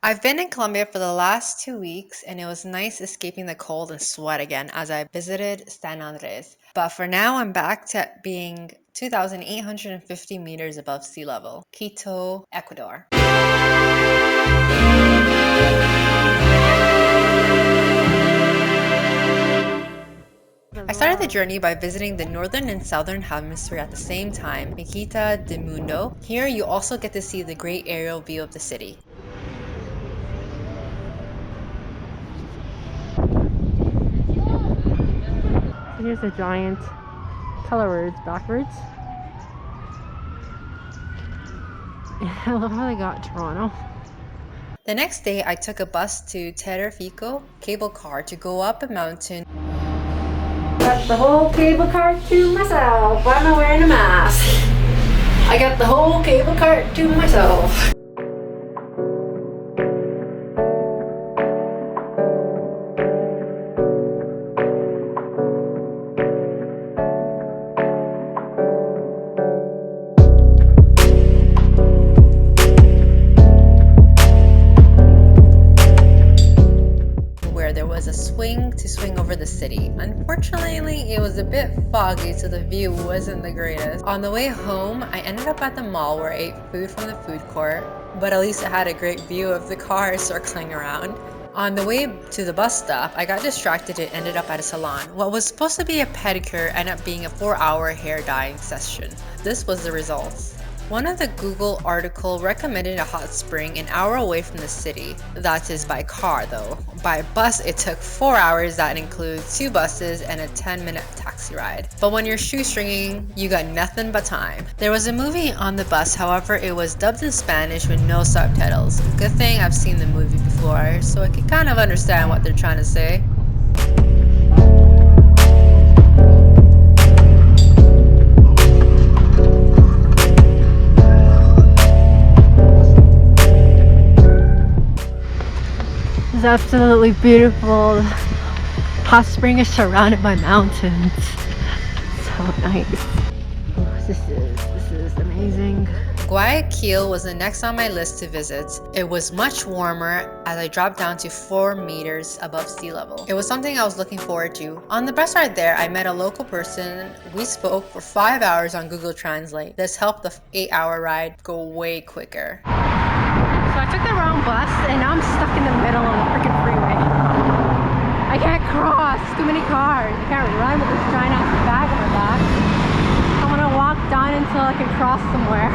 I've been in Colombia for the last 2 weeks and it was nice escaping the cold and sweat again as I visited San Andres. But for now, I'm back to being 2,850 meters above sea level, Quito, Ecuador. I started the journey by visiting the northern and southern hemisphere at the same time, Mitad de Mundo. Here you also get to see the great aerial view of the city. Here's a giant color words backwards. I love how they got Toronto. The next day, I took a bus to Teleferico cable car to go up a mountain. Got the whole cable car to myself. Why am I wearing a mask? I got the whole cable car to myself. A swing to swing over the city. Unfortunately, it was a bit foggy, so the view wasn't the greatest. On the way home, I ended up at the mall where I ate food from the food court, but at least I had a great view of the cars circling around. On the way to the bus stop, I got distracted and ended up at a salon. What was supposed to be a pedicure ended up being a 4-hour hair dyeing session. This was the results. One of the Google article recommended a hot spring an hour away from the city. That is by car though. By bus it took 4 hours, that includes 2 buses and a 10-minute taxi ride. But when you're shoestringing, you got nothing but time. There was a movie on the bus, however it was dubbed in Spanish with no subtitles. Good thing I've seen the movie before, so I could kind of understand what they're trying to say. It's absolutely beautiful. Hot spring is surrounded by mountains. So nice. Oh, this is amazing. Guayaquil was the next on my list to visit. It was much warmer as I dropped down to 4 meters above sea level. It was something I was looking forward to. On the bus ride there, I met a local person. We spoke for 5 hours on Google Translate. This helped the 8-hour ride go way quicker. So I took the wrong bus and now I'm stuck in the middle of the freaking freeway. I can't cross, too many cars. I can't run with this giant ass bag on my back. I'm gonna walk down until I can cross somewhere.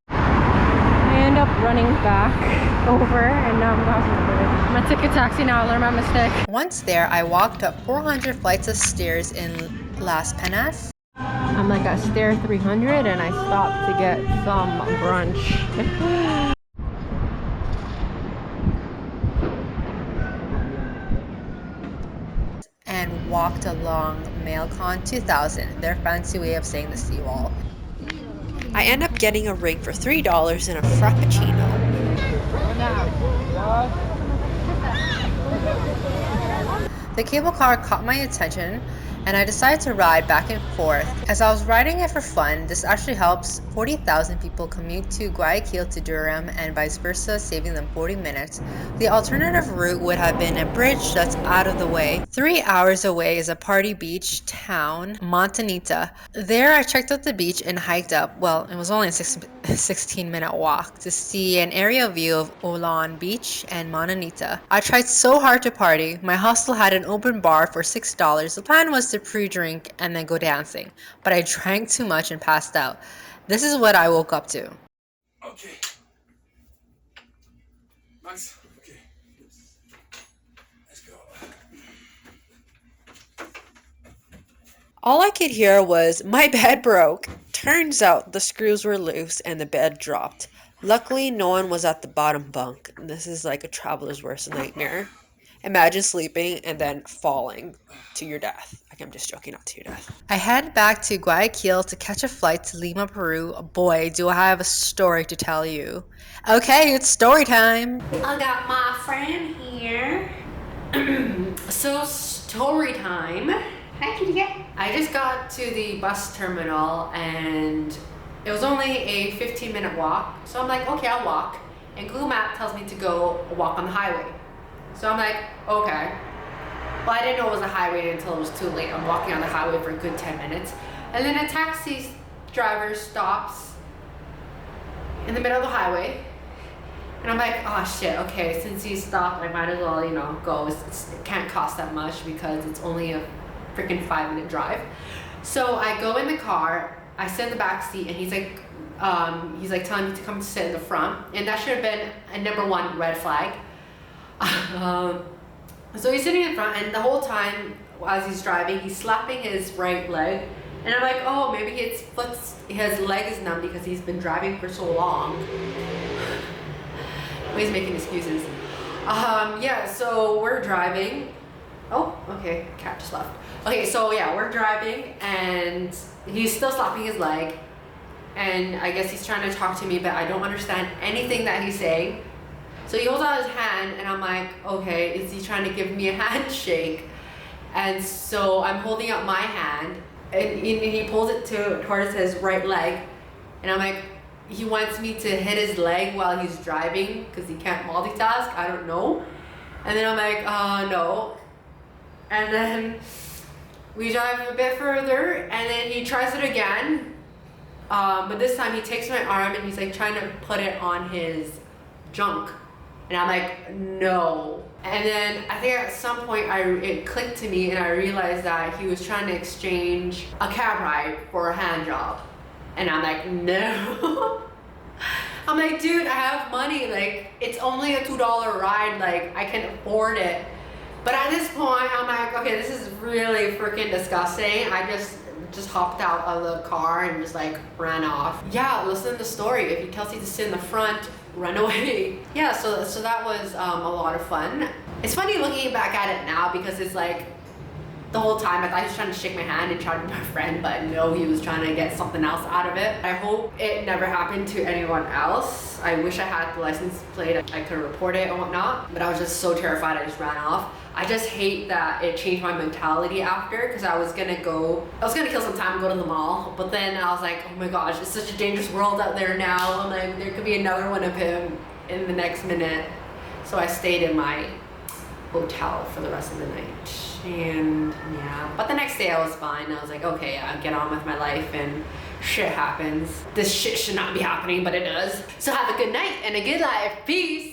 I end up running back over and now I'm crossing the bridge. I'm gonna take a taxi now, I learned my mistake. Once there, I walked up 400 flights of stairs in Las Penas. I'm like at stair 300 and I stopped to get some brunch. And walked along Malecon 2000, their fancy way of saying the seawall. I end up getting a ring for $3 and a frappuccino. The cable car caught my attention and I decided to ride back and forth. As I was riding it for fun, this actually helps 40,000 people commute to Guayaquil to Durham and vice versa, saving them 40 minutes. The alternative route would have been a bridge that's out of the way. 3 hours away is a party beach town, Montanita. There I checked out the beach and hiked up, well, it was only a 16-minute walk to see an aerial view of Olon Beach and Montanita. I tried so hard to party. My hostel had an open bar for $6. The plan was to pre-drink and then go dancing, but I drank too much and passed out. This is what I woke up to. Okay. Max, okay. Let's go. All I could hear was, "My bed broke." Turns out the screws were loose and the bed dropped. Luckily, no one was at the bottom bunk. This is like a traveler's worst nightmare. Imagine sleeping and then falling to your death. I'm just joking, not to your death. I head back to Guayaquil to catch a flight to Lima, Peru. Boy, do I have a story to tell you. Okay, it's story time. I got my friend here. So story time. Hi, kitty cat. I just got to the bus terminal and it was only a 15-minute walk. So I'm like, okay, I'll walk. and Google Map tells me to go walk on the highway. So I'm like, okay. Well, I didn't know it was a highway until it was too late. I'm walking on the highway for a good 10 minutes. And then a taxi driver stops in the middle of the highway. And I'm like, oh shit, okay, since he stopped, I might as well, you know, go. It can't cost that much because it's only a freaking 5-minute drive. So I go in the car, I sit in the back seat, and he's like telling me to come sit in the front. And that should have been a #1 red flag. So he's sitting in front, and the whole time as he's driving, he's slapping his right leg. And I'm like, oh, maybe his leg is numb because he's been driving for so long. He's making excuses. Yeah, so we're driving. Oh, okay, cat just left. Okay, so yeah, we're driving, and he's still slapping his leg. And I guess he's trying to talk to me, but I don't understand anything that he's saying. So he holds out his hand, and I'm like, okay, is he trying to give me a handshake? And so I'm holding out my hand, and he pulls it towards his right leg, and I'm like, he wants me to hit his leg while he's driving because he can't multitask, I don't know. And then I'm like, no. And then we drive a bit further, and then he tries it again. But this time he takes my arm and he's like trying to put it on his junk. And I'm like, no. And then I think at some point it clicked to me, and I realized that he was trying to exchange a cab ride for a hand job. And I'm like, no. I'm like, dude, I have money. Like, it's only a $2 ride. Like, I can afford it. But at this point, I'm like, okay, this is really freaking disgusting. I just hopped out of the car and just like ran off. Yeah, listen to the story. If he tells you to sit in the front, run away. Yeah, so that was a lot of fun. It's funny looking back at it now because it's like, the whole time I thought he was trying to shake my hand and try to be my friend, but no, he was trying to get something else out of it. I hope it never happened to anyone else. I wish I had the license plate, I could report it and whatnot, but I was just so terrified I just ran off. I just hate that it changed my mentality after, because I was gonna kill some time and go to the mall, but then I was like, oh my gosh, it's such a dangerous world out there now. I'm like, there could be another one of him in the next minute. So I stayed in my hotel for the rest of the night. And yeah, but the next day I was fine. I was like, okay, I'll get on with my life, and shit happens. This shit should not be happening, but it does. So have a good night and a good life. Peace.